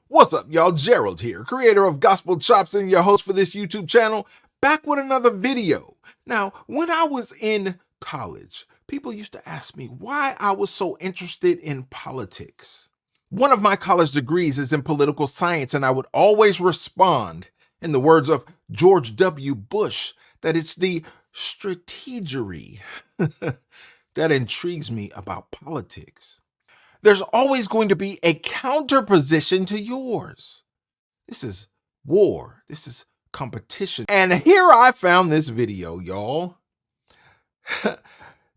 What's up, y'all? Gerald here, creator of Gospel Chops and your host for this YouTube channel, back with another video. Now, when I was in college, people used to ask me why I was so interested in politics. One of my college degrees is in political science, and I would always respond, in the words of George W. Bush, that it's the strategery that intrigues me about politics. There's always going to be a counterposition to yours. This is war. This is competition. And here I found this video, y'all,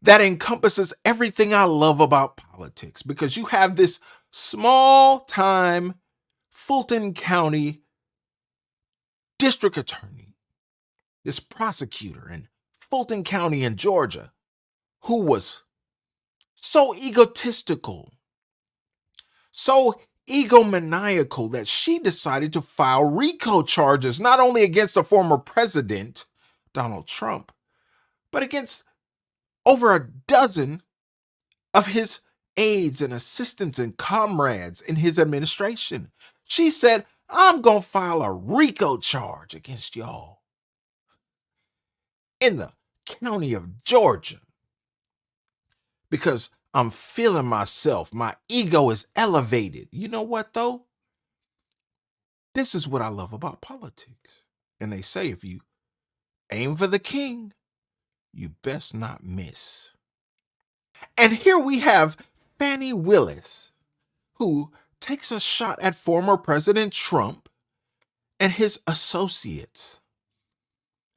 that encompasses everything I love about politics, because you have this small-time Fulton County district attorney, this prosecutor in Fulton County in Georgia, who was so egotistical, so egomaniacal that she decided to file RICO charges, not only against the former president, Donald Trump, but against over a dozen of his aides and assistants and comrades in his administration. She said, I'm going to file a RICO charge against y'all in the county of Georgia because I'm feeling myself. My ego is elevated. You know what, though? This is what I love about politics. And they say if you aim for the king, you best not miss. And here we have Fani Willis, who takes a shot at former President Trump and his associates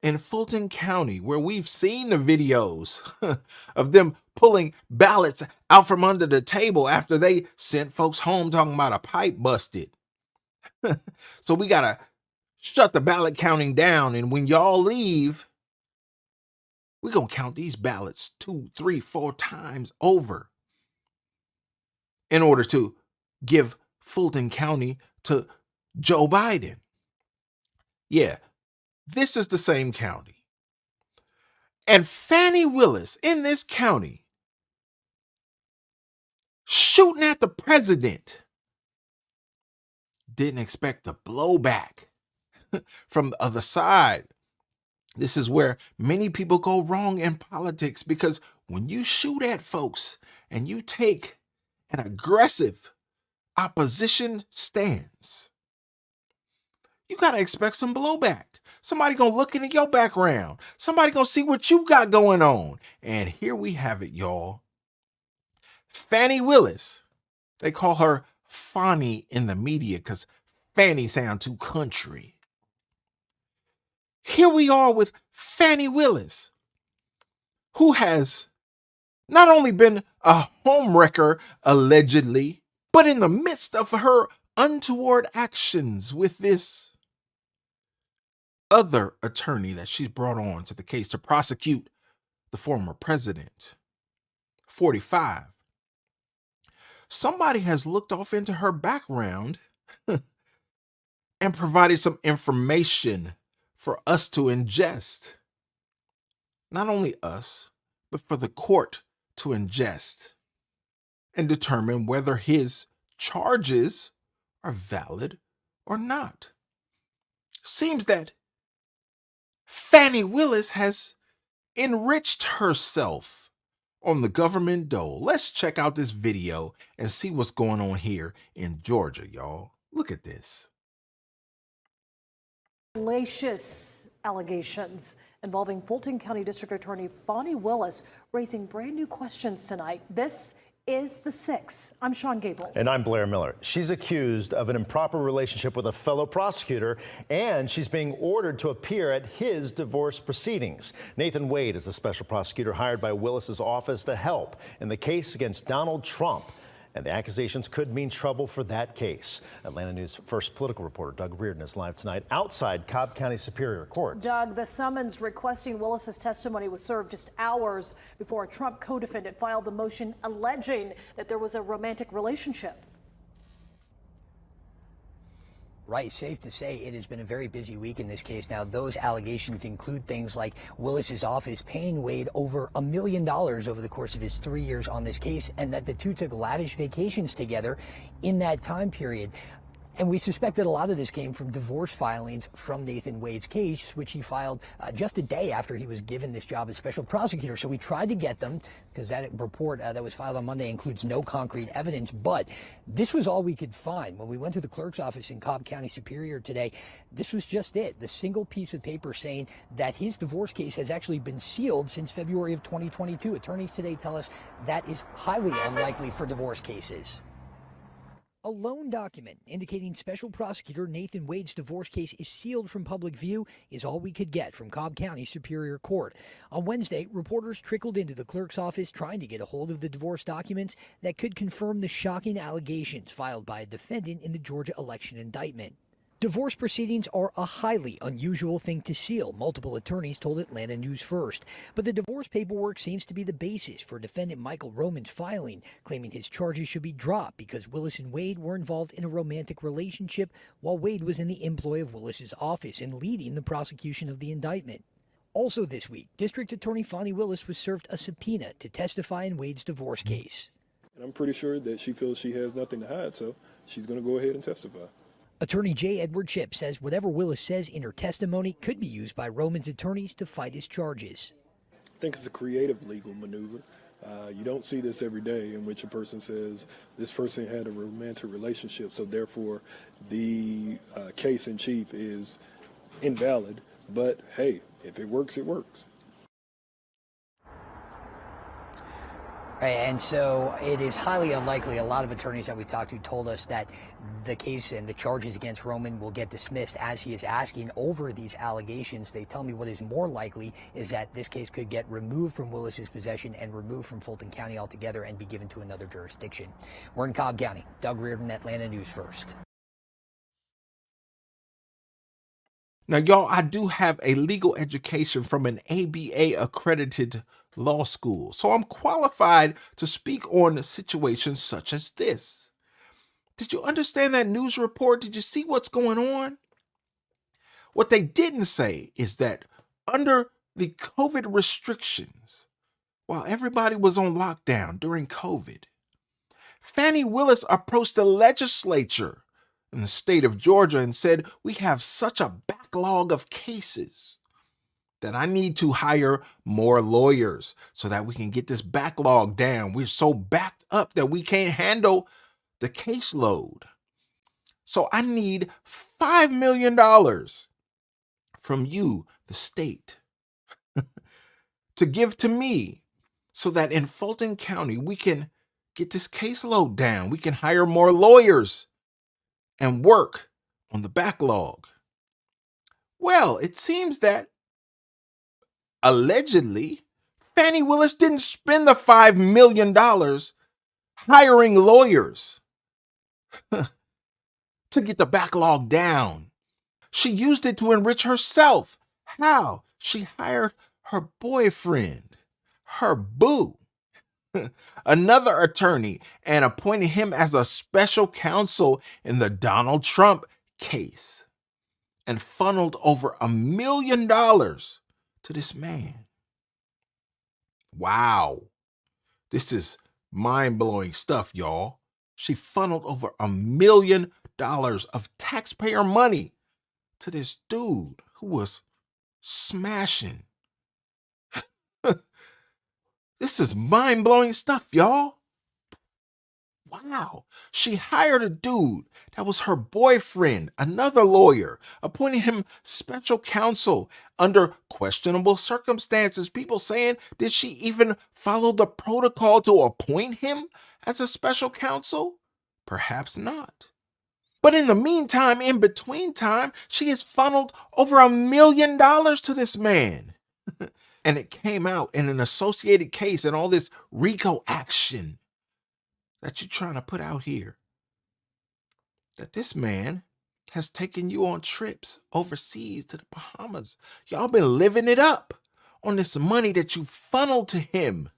in Fulton County, where we've seen the videos of them pulling ballots out from under the table after they sent folks home talking about a pipe busted. So we got to shut the ballot counting down. And when y'all leave, we're going to count these ballots 2, 3, 4 times over in order to give Fulton County to Joe Biden. Yeah, this is the same county. And Fani Willis in this county shooting at the president didn't expect the blowback from the other side. This is where many people go wrong in politics, because when you shoot at folks and you take an aggressive opposition stance, you got to expect some blowback. Somebody going to look into your background. Somebody going to see what you got going on. And here we have it, y'all. Fani Willis. They call her Fani in the media because Fanny sound too country. Here we are with Fani Willis, who has not only been a homewrecker, allegedly, but in the midst of her untoward actions with this other attorney that she's brought on to the case to prosecute the former president, 45. Somebody has looked off into her background and provided some information for us to ingest. Not only us, but for the court to ingest and determine whether his charges are valid or not. Seems that Fani Willis has enriched herself on the government dole. Let's check out this video and see what's going on here in Georgia, y'all. Look at this. Salacious allegations involving Fulton County District Attorney Fani Willis raising brand new questions tonight. This is The Six. I'm Sean Gables. And I'm Blair Miller. She's accused of an improper relationship with a fellow prosecutor, and she's being ordered to appear at his divorce proceedings. Nathan Wade is the special prosecutor hired by Willis's office to help in the case against Donald Trump. And the accusations could mean trouble for that case. Atlanta News first political reporter Doug Reardon is live tonight outside Cobb County Superior Court. Doug, the summons requesting Willis's testimony was served just hours before a Trump co-defendant filed the motion alleging that there was a romantic relationship. Right, safe to say it has been a very busy week in this case. Now, those allegations include things like Willis's office paying Wade over $1 million over the course of his 3 years on this case, and that the two took lavish vacations together in that time period. And we suspect that a lot of this came from divorce filings from Nathan Wade's case, which he filed just a day after he was given this job as special prosecutor. So we tried to get them because that report that was filed on Monday includes no concrete evidence. But this was all we could find. When we went to the clerk's office in Cobb County Superior today, this was just it. The single piece of paper saying that his divorce case has actually been sealed since February of 2022. Attorneys today tell us that is highly unlikely for divorce cases. A loan document indicating special prosecutor Nathan Wade's divorce case is sealed from public view is all we could get from Cobb County Superior Court. On Wednesday, reporters trickled into the clerk's office trying to get a hold of the divorce documents that could confirm the shocking allegations filed by a defendant in the Georgia election indictment. Divorce proceedings are a highly unusual thing to seal, multiple attorneys told Atlanta News First. But the divorce paperwork seems to be the basis for defendant Michael Roman's filing, claiming his charges should be dropped because Willis and Wade were involved in a romantic relationship while Wade was in the employ of Willis's office and leading the prosecution of the indictment. Also this week, District Attorney Fani Willis was served a subpoena to testify in Wade's divorce case. And I'm pretty sure that she feels she has nothing to hide, so she's going to go ahead and testify. Attorney J. Edward Chip says whatever Willis says in her testimony could be used by Roman's attorneys to fight his charges. I think it's a creative legal maneuver. You don't see this every day in which a person says this person had a romantic relationship, so therefore the case in chief is invalid. But hey, if it works, it works. And so it is highly unlikely. A lot of attorneys that we talked to told us that the case and the charges against Roman will get dismissed as he is asking over these allegations. They tell me what is more likely is that this case could get removed from Willis's possession and removed from Fulton County altogether and be given to another jurisdiction. We're in Cobb County. Doug Reardon, Atlanta News First. Now, y'all, I do have a legal education from an ABA accredited law school, so I'm qualified to speak on situations such as this. Did you understand that news report? Did you see what's going on? What they didn't say is that under the COVID restrictions, while everybody was on lockdown during COVID, Fani Willis approached the legislature in the state of Georgia and said, we have such a backlog of cases that I need to hire more lawyers so that we can get this backlog down. We're so backed up that we can't handle the caseload. So I need $5 million from you, the state, to give to me so that in Fulton County, we can get this caseload down. We can hire more lawyers and work on the backlog. Well, it seems that allegedly, Fani Willis didn't spend the $5 million hiring lawyers to get the backlog down. She used it to enrich herself. How? She hired her boyfriend, her boo, another attorney, and appointed him as a special counsel in the Donald Trump case and funneled over $1 million to this man. Wow. This is mind-blowing stuff, y'all. She funneled over $1 million of taxpayer money to this dude who was smashing. This is mind-blowing stuff, y'all. Wow. She hired a dude that was her boyfriend, another lawyer, appointing him special counsel under questionable circumstances. People saying, did she even follow the protocol to appoint him as a special counsel? Perhaps not. But in the meantime, in between time, she has funneled over $1 million to this man. And it came out in an associated case and all this RICO action that you're trying to put out here, that this man has taken you on trips overseas to the Bahamas. Y'all been living it up on this money that you funneled to him.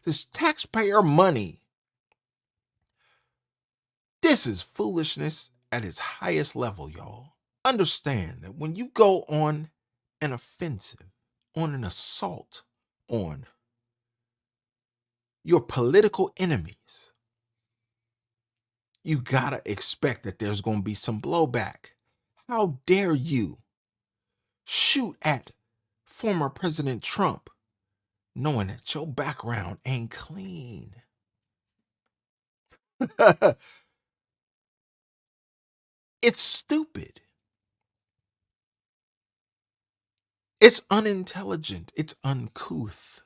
This taxpayer money. This is foolishness at its highest level, y'all. Understand that when you go on an offensive, on an assault on your political enemies, You gotta expect that there's gonna be some blowback. How dare you shoot at former President Trump knowing that your background ain't clean? It's stupid. It's unintelligent. It's uncouth.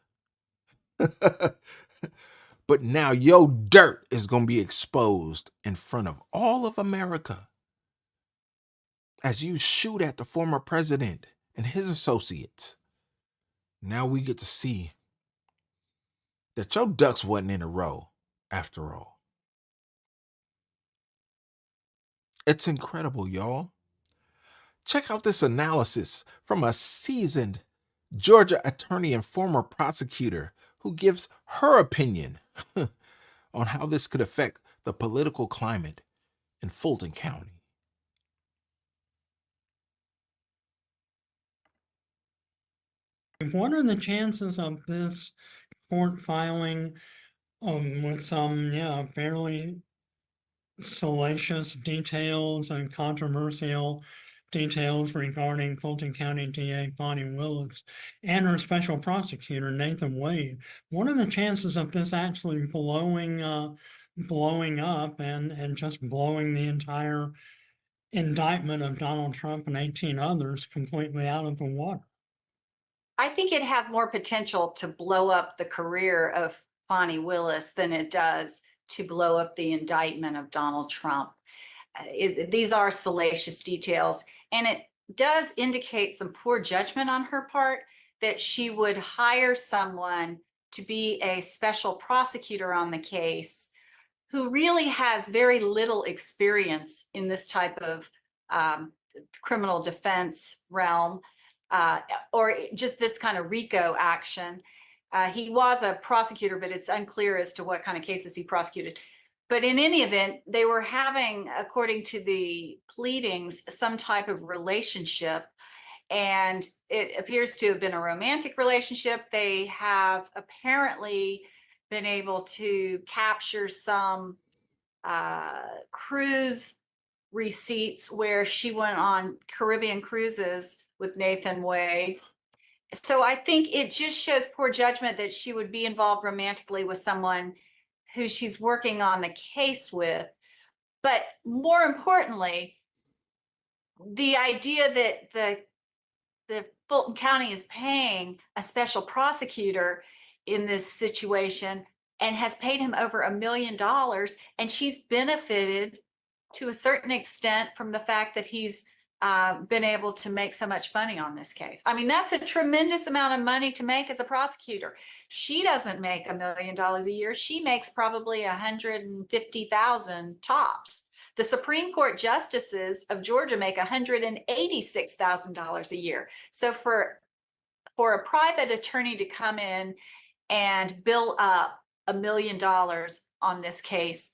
But now your dirt is going to be exposed in front of all of America as you shoot at the former president and his associates. Now we get to see that your ducks wasn't in a row after all. It's incredible, y'all. Check out this analysis from a seasoned Georgia attorney and former prosecutor who gives her opinion on how this could affect the political climate in Fulton County. What are the chances of this court filing with some, fairly salacious details and controversial details regarding Fulton County DA Fani Willis and her special prosecutor Nathan Wade? What are the chances of this actually blowing up and just blowing the entire indictment of Donald Trump and 18 others completely out of the water? I think it has more potential to blow up the career of Fani Willis than it does to blow up the indictment of Donald Trump. These are salacious details, and it does indicate some poor judgment on her part that she would hire someone to be a special prosecutor on the case who really has very little experience in this type of criminal defense realm. Or just this kind of RICO action. He was a prosecutor, but it's unclear as to what kind of cases he prosecuted. But in any event, they were having, according to the pleadings, some type of relationship. And it appears to have been a romantic relationship. They have apparently been able to capture some cruise receipts where she went on Caribbean cruises with Nathan Wade. So I think it just shows poor judgment that she would be involved romantically with someone who she's working on the case with. But more importantly, the idea that the Fulton County is paying a special prosecutor in this situation and has paid him over $1 million, and she's benefited to a certain extent from the fact that he's been able to make so much money on this case. I mean, that's a tremendous amount of money to make as a prosecutor. She doesn't make $1 million a year. She makes probably 150,000 tops. The Supreme Court justices of Georgia make $186,000 a year. So for a private attorney to come in and bill up $1 million on this case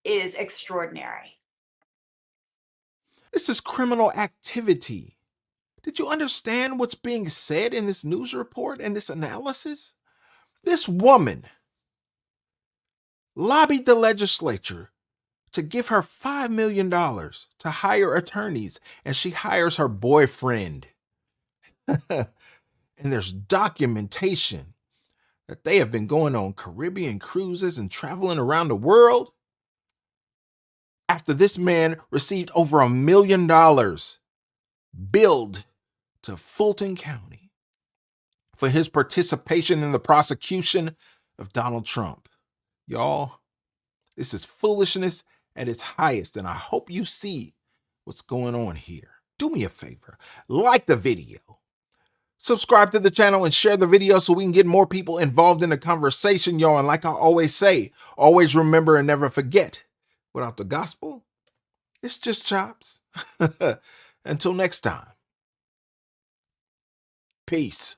is extraordinary. This is criminal activity. Did you understand what's being said in this news report and this analysis? This woman lobbied the legislature to give her $5 million to hire attorneys, and she hires her boyfriend. And there's documentation that they have been going on Caribbean cruises and traveling around the world after this man received over $1 million billed to Fulton County for his participation in the prosecution of Donald Trump. Y'all, this is foolishness at its highest, and I hope you see what's going on here. Do me a favor, like the video, subscribe to the channel, and share the video so we can get more people involved in the conversation, y'all. And like I always say, always remember and never forget, without the gospel, it's just chops. Until next time, peace.